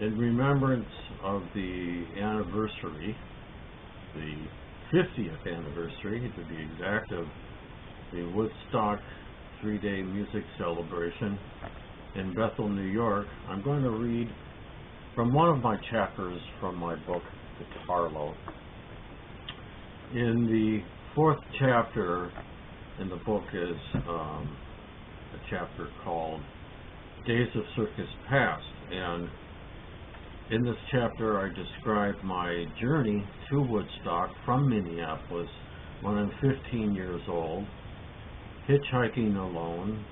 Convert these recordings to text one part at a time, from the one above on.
In remembrance of the anniversary, the 50th anniversary to be exact, of the Woodstock 3-day music celebration in Bethel, New York, I'm going to read from one of my chapters from my book, Guitarlo. In the 4th chapter in the book is a chapter called Days of Circus Past, and in this chapter I describe my journey to Woodstock from Minneapolis when I'm 15 years old, hitchhiking alone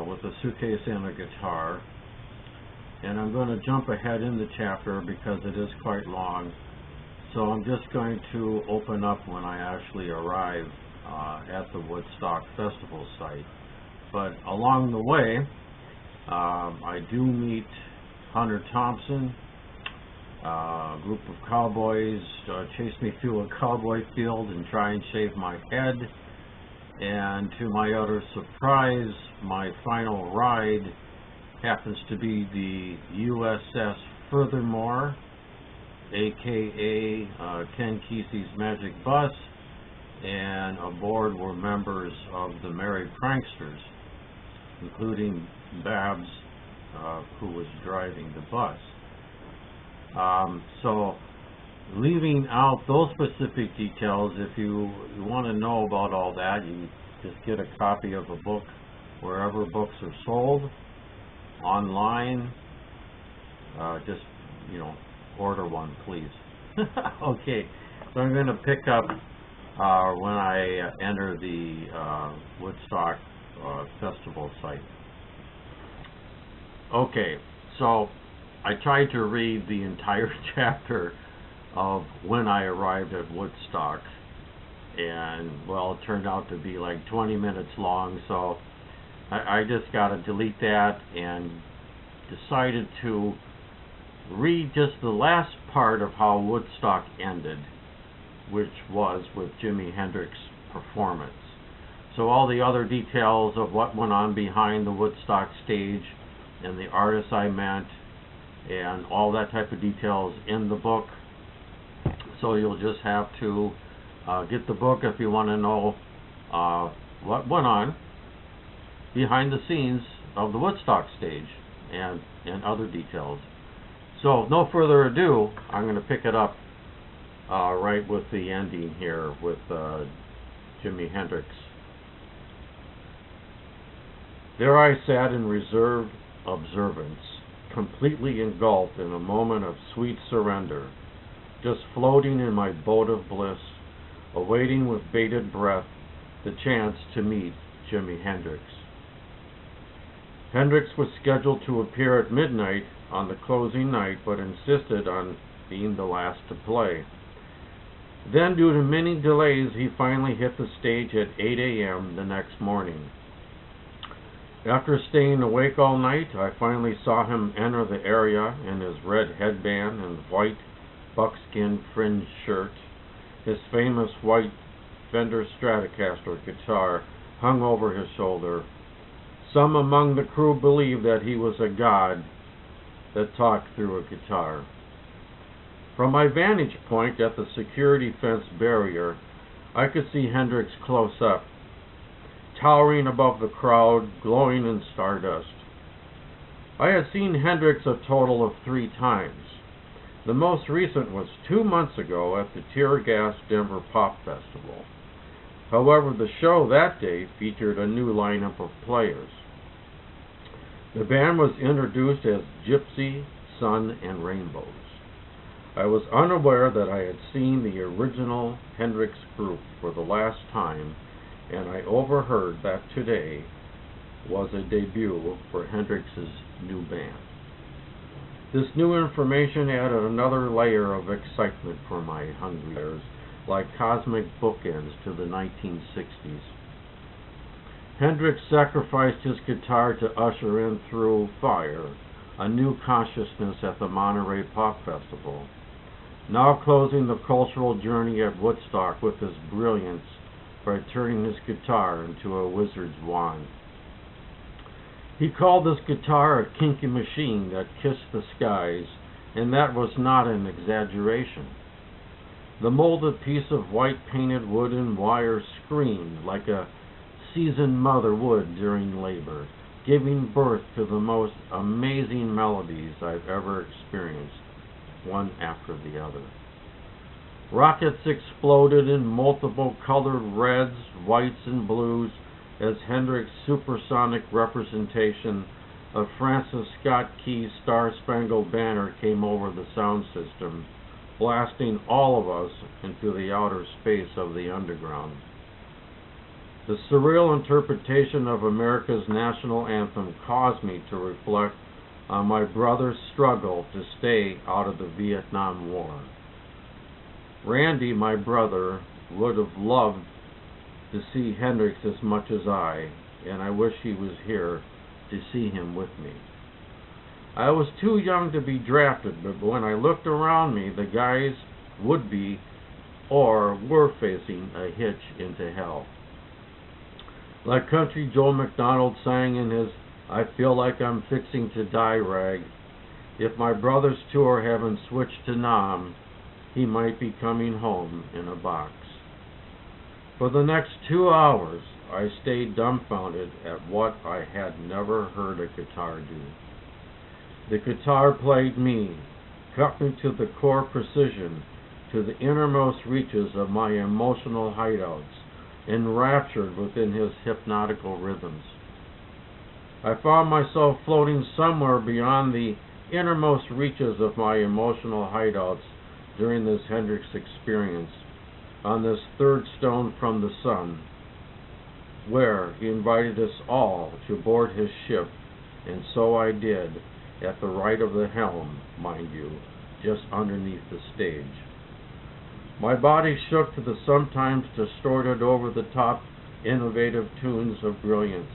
with a suitcase and a guitar. And I'm going to jump ahead in the chapter because it is quite long, so I'm just going to open up when I actually arrive at the Woodstock Festival site. But along the way, I do meet Hunter Thompson. A group of cowboys chase me through a cowboy field and try and shave my head. And to my utter surprise, my final ride happens to be the USS Furthermore, aka Ken Kesey's Magic Bus, and aboard were members of the Merry Pranksters, including Babs, who was driving the bus. So, leaving out those specific details, if you want to know about all that, you just get a copy of a book wherever books are sold, online. Just, order one, please. Okay, so I'm going to pick up when I enter the Woodstock Festival site. Okay, so I tried to read the entire chapter of when I arrived at Woodstock, and well, it turned out to be like 20 minutes long, so I just got to delete that and decided to read just the last part of how Woodstock ended, which was with Jimi Hendrix's performance. So all the other details of what went on behind the Woodstock stage and the artists I met and all that type of details in the book. So you'll just have to get the book if you want to know what went on behind the scenes of the Woodstock stage and other details. So no further ado, I'm going to pick it up right with the ending here with Jimi Hendrix. There I sat in reserved observance, completely engulfed in a moment of sweet surrender, just floating in my boat of bliss, awaiting with bated breath the chance to meet Jimi Hendrix. Hendrix was scheduled to appear at midnight on the closing night, but insisted on being the last to play. Then, due to many delays, he finally hit the stage at 8 a.m. the next morning. After staying awake all night, I finally saw him enter the area in his red headband and white buckskin fringed shirt. His famous white Fender Stratocaster guitar hung over his shoulder. Some among the crew believed that he was a god that talked through a guitar. From my vantage point at the security fence barrier, I could see Hendrix close up, towering above the crowd, glowing in stardust. I had seen Hendrix a total of 3 times. The most recent was 2 months ago at the Tear Gas Denver Pop Festival. However, the show that day featured a new lineup of players. The band was introduced as Gypsy, Sun, and Rainbows. I was unaware that I had seen the original Hendrix group for the last time, and I overheard that today was a debut for Hendrix's new band. This new information added another layer of excitement for my hungry ears, like cosmic bookends to the 1960s. Hendrix sacrificed his guitar to usher in through fire a new consciousness at the Monterey Pop Festival, now closing the cultural journey at Woodstock with his brilliance by turning his guitar into a wizard's wand. He called this guitar a kinky machine that kissed the skies, and that was not an exaggeration. The molded piece of white painted wood and wire screamed like a seasoned mother would during labor, giving birth to the most amazing melodies I've ever experienced, one after the other. Rockets exploded in multiple colored reds, whites, and blues as Hendrix's supersonic representation of Francis Scott Key's Star-Spangled Banner came over the sound system, blasting all of us into the outer space of the underground. The surreal interpretation of America's national anthem caused me to reflect on my brother's struggle to stay out of the Vietnam War. Randy, my brother, would have loved to see Hendrix as much as I, and I wish he was here to see him with me. I was too young to be drafted, but when I looked around me, the guys would be or were facing a hitch into hell. Like Country Joe McDonald sang in his "I Feel Like I'm Fixing to Die" rag, if my brother's tour haven't switched to Nam, he might be coming home in a box. For the next 2 hours, I stayed dumbfounded at what I had never heard a guitar do. The guitar played me, cut me to the core precision, to the innermost reaches of my emotional hideouts, enraptured within his hypnotical rhythms. I found myself floating somewhere beyond the innermost reaches of my emotional hideouts during this Hendrix experience, on this third stone from the sun, where he invited us all to board his ship, and so I did, at the right of the helm, mind you, just underneath the stage. My body shook to the sometimes distorted over-the-top innovative tunes of brilliance.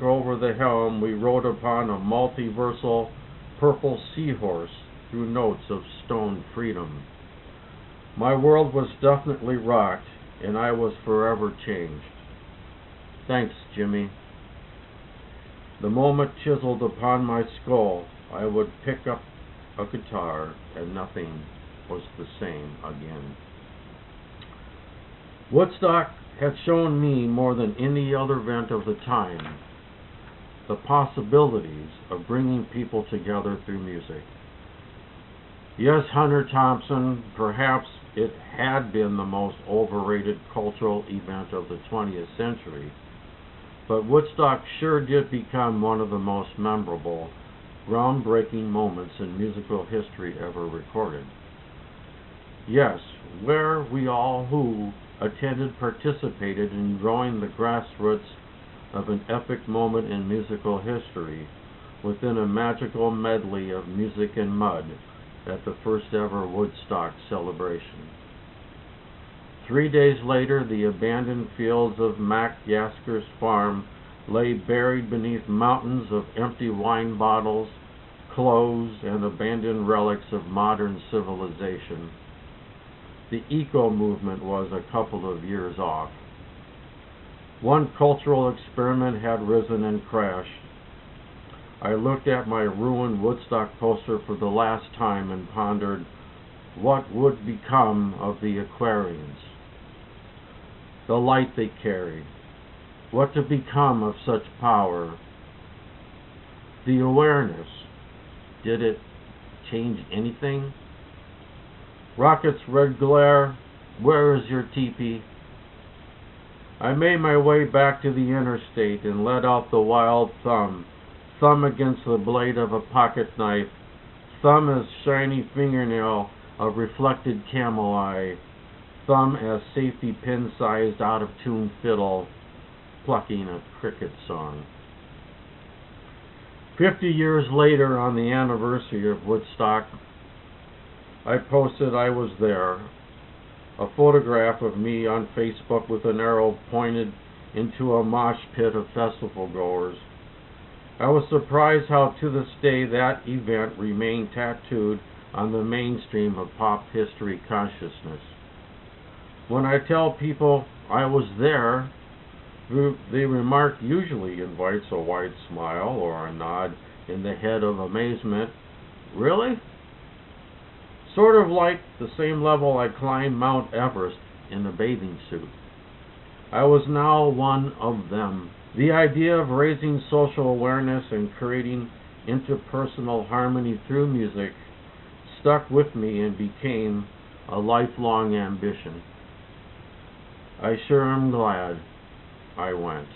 Over the helm we rode upon a multiversal purple seahorse through notes of stone freedom. My world was definitely rocked, and I was forever changed. Thanks, Jimmy. The moment chiseled upon my skull, I would pick up a guitar, and nothing was the same again. Woodstock had shown me more than any other event of the time the possibilities of bringing people together through music. Yes, Hunter Thompson, perhaps it had been the most overrated cultural event of the 20th century, but Woodstock sure did become one of the most memorable, groundbreaking moments in musical history ever recorded. Yes, where we all who attended participated in growing the grassroots of an epic moment in musical history within a magical medley of music and mud at the first ever Woodstock celebration. 3 days later, the abandoned fields of Mac Yasker's farm lay buried beneath mountains of empty wine bottles, clothes, and abandoned relics of modern civilization. The eco movement was a couple of years off. One cultural experiment had risen and crashed. I looked at my ruined Woodstock poster for the last time and pondered what would become of the Aquarians, the light they carried, what to become of such power, the awareness. Did it change anything? Rocket's red glare, where is your teepee? I made my way back to the interstate and let out the wild thumb against the blade of a pocket knife, thumb as shiny fingernail of reflected camel eye, thumb as safety pin-sized out-of-tune fiddle, plucking a cricket song. 50 years later, on the anniversary of Woodstock, I posted I was there, a photograph of me on Facebook with an arrow pointed into a mosh pit of festival goers. I was surprised how to this day that event remained tattooed on the mainstream of pop history consciousness. When I tell people I was there, The remark usually invites a wide smile or a nod in the head of amazement. Really? Sort of like the same level I climbed Mount Everest in a bathing suit. I was now one of them. The idea of raising social awareness and creating interpersonal harmony through music stuck with me and became a lifelong ambition. I sure am glad I went.